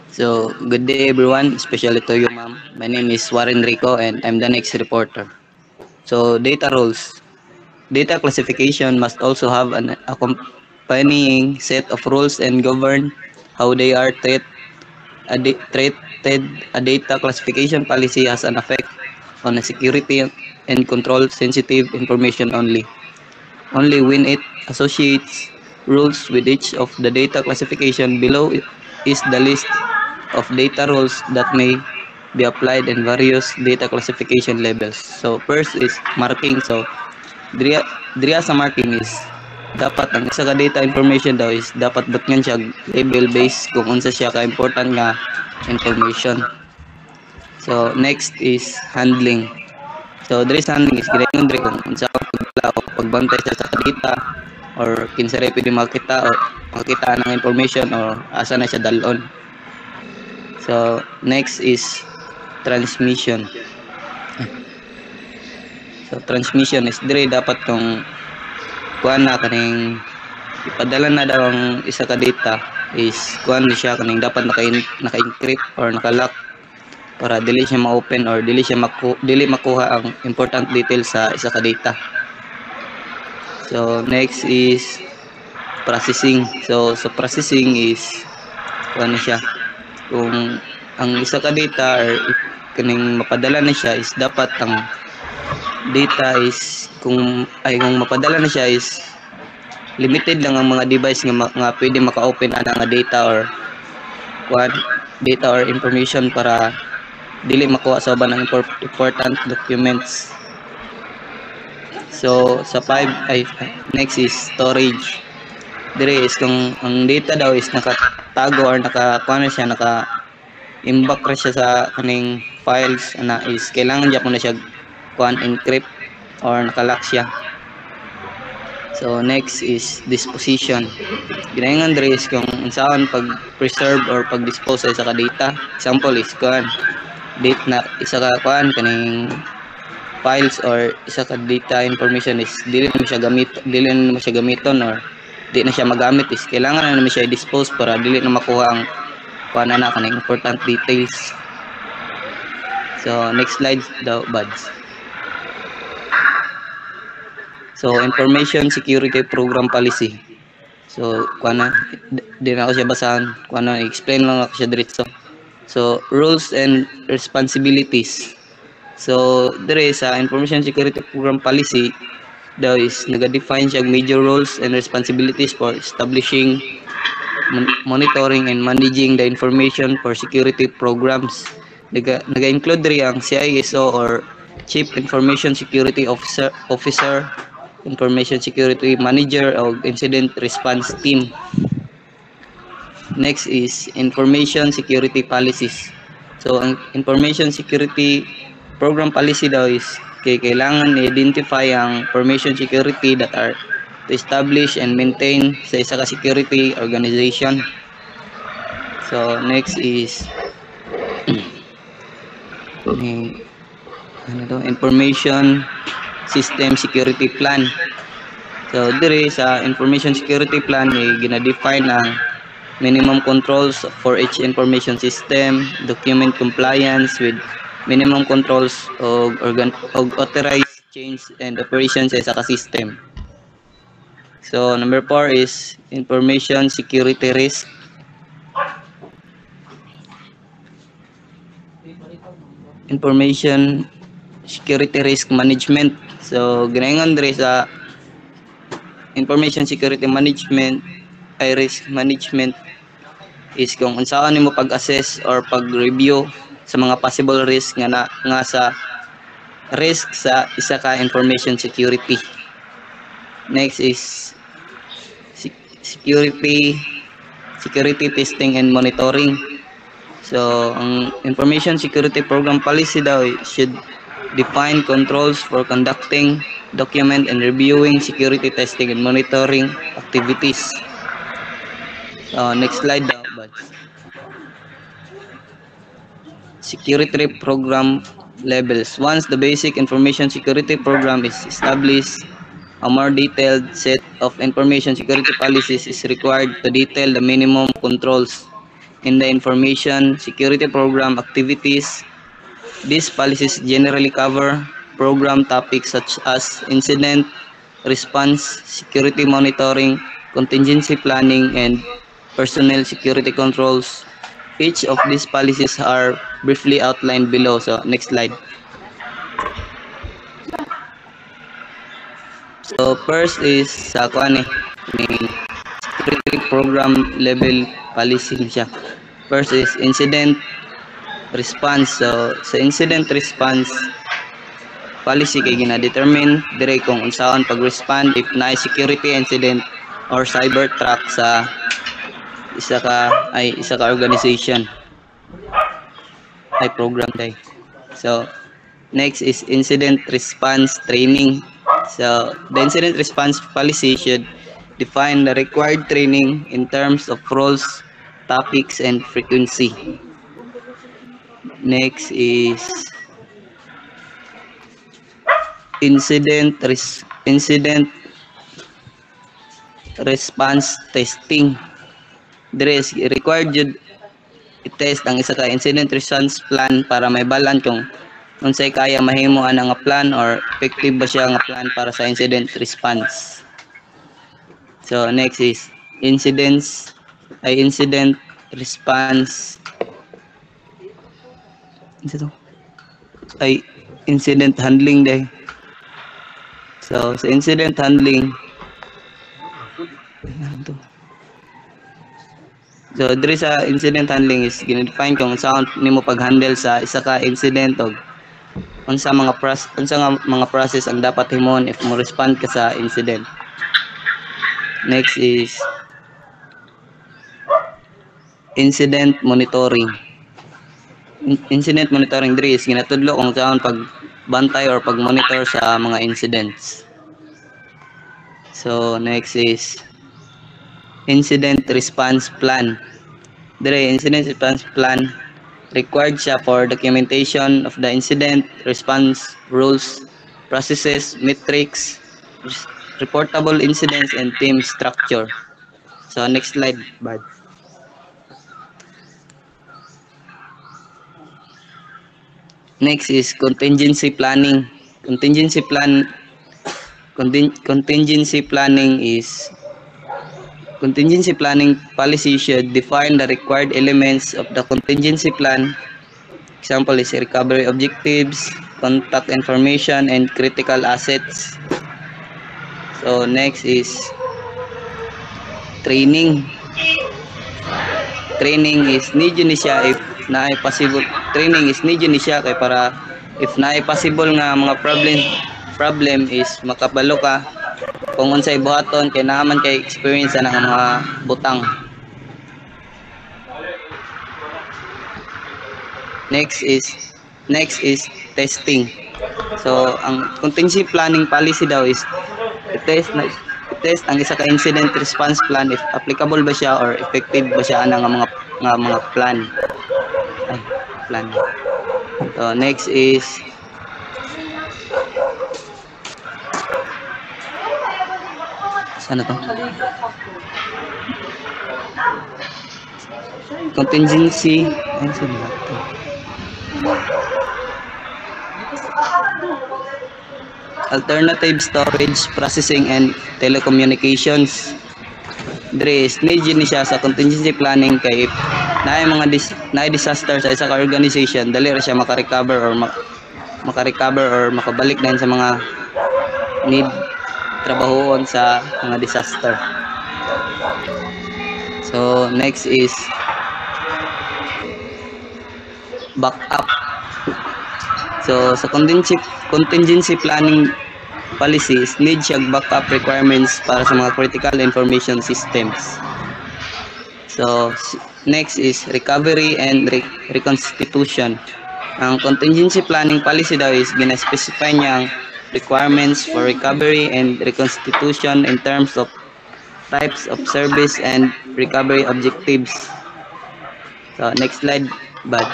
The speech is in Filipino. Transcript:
So, good day everyone, especially to you ma'am. My name is Warren Rico and I'm the next reporter. So, data rules. Data classification must also have an accompanying set of rules and govern how they are treated. A data classification policy has an effect on the security and control sensitive information only. Only when it associates rules with each of the data classification below is the list of data rules that may be applied in various data classification levels. So first is marking. So diriya sa marking is dapat ang isa ka data information daw is dapat butngan siya label based kung unsa siya ka important nga information. So next is handling. So there is handling is ginayon diri kung unsa pagbantay sa data or kinsa ra pwede makita ng information or asa na siya dalon. So next is transmission. So transmission is dire dapat tong kuan na kaning ipadala na daw ang isa ka data is kuan ni siya kaning dapat naka-encrypt or naka-lock para dili siya ma-open or dili makuha ang important details sa isa ka data. So next is processing. So processing is kuan ni siya kung ang isa ka data or kaning mapadala na siya is dapat ang data is kung mapadala na siya is limited lang ang mga device nga pwede maka-open ana nga data or information para dili makuha sa uban ng important documents. So sa 5 next is storage. Dire is kung ang data daw is nakatago or naka-imbak ra siya sa kaning files na is kailangan diya ko na siya encrypt or naka-lock siya. So next is disposition. Ginayon dire is kung unsaon pag-preserve or pag-dispose sa ka data. Example is date na isa ka kaning files or isa ka data information is dili na siya gamiton or di na siya magamit is kailangan na naman siya i-dispose para dili na makuha ang kaning important details. So next slide daw buds. So information security program policy. So di na ako siya basahan, explain lang ako siya diretso. So rules and responsibilities. So there is information security program policy daw is naga-define siya major roles and responsibilities for establishing, monitoring and managing the information for security programs. Naga-include rin ang CISO or Chief Information Security Officer, Information Security Manager o Incident Response Team. Next is information security policies. So ang information security program policy daw is kailangan i-identify ang information security that are to establish and maintain sa isa ka security organization. So next is information system security plan. So dire sa information security plan gina-define ang minimum controls for each information system, document compliance with minimum controls of authorized change and operations sa ka system. So number 4 is information security risk. Information security risk management. So ginayon dire sa information security management ay risk management is kung unsaon nimo pag-assess or pag-review sa mga possible risk nga sa risk sa isa ka information security. Next is security testing and monitoring. So ang information security program policy daw should define controls for conducting, document and reviewing security testing and monitoring activities. So next slide daw buds. Security program levels. Once the basic information security program is established, a more detailed set of information security policies is required to detail the minimum controls in the information security program activities. These policies generally cover program topics such as incident response, security monitoring, contingency planning, and personnel security controls. Each of these policies are briefly outlined below. So, next slide. So, first is sa may security program level policy siya. First is incident response. So, sa incident response policy kay gina-determine dire kung unsaon pag-respond if na security incident or cyber threat sa isa ka organization ay program day. So next is incident response training. So the incident response policy should define the required training in terms of roles, topics, and frequency. Next is incident response testing. There is required jud i-test ang isa ka incident response plan para may balan kung unsay kaya mahimo ana nga plan or effective ba siya nga plan para sa incident response. So next is incident response incident handling day. So, sa incident handling, so, diri sa incident handling is gina-define kung saan nimo pag-handle sa isa ka incident o unsa mga process ang dapat himon if mo respond ka sa incident. Next is incident monitoring. Incident monitoring diri is ginatudlo kung saan pagbantay or pag-monitor sa mga incidents. So next is incident response plan. Dire incident response plan required siya for documentation of the incident response rules, processes, metrics, reportable incidents, and team structure. So next slide, Bad. Next is contingency planning. Contingency planning policy should define the required elements of the contingency plan. Example is recovery objectives, contact information, and critical assets. So next is training. Training is need ni siya if naay possible. Training is need ni siya kay para if naay possible nga mga problem is makabalo ka kung unsay buhaton kay naman kay experience na nga mga butang. Next is testing. So ang contingency planning policy daw is test ang isa ka incident response plan if applicable ba siya or effective ba siya ana nga mga plan. So next is sana to contingency alternative storage, processing, and telecommunications. Dire is need ni siya sa contingency planning kay if naay mga disaster sa isa ka organization dali ra siya maka-recover or makabalik din sa mga need trabahoon sa mga disaster. So next is backup. So sa contingency planning policies need siya backup requirements para sa mga critical information systems. So next is recovery and reconstitution. Ang contingency planning policy daw is gina-specify niyang requirements for recovery and reconstitution in terms of types of service and recovery objectives. So next slide, Bad.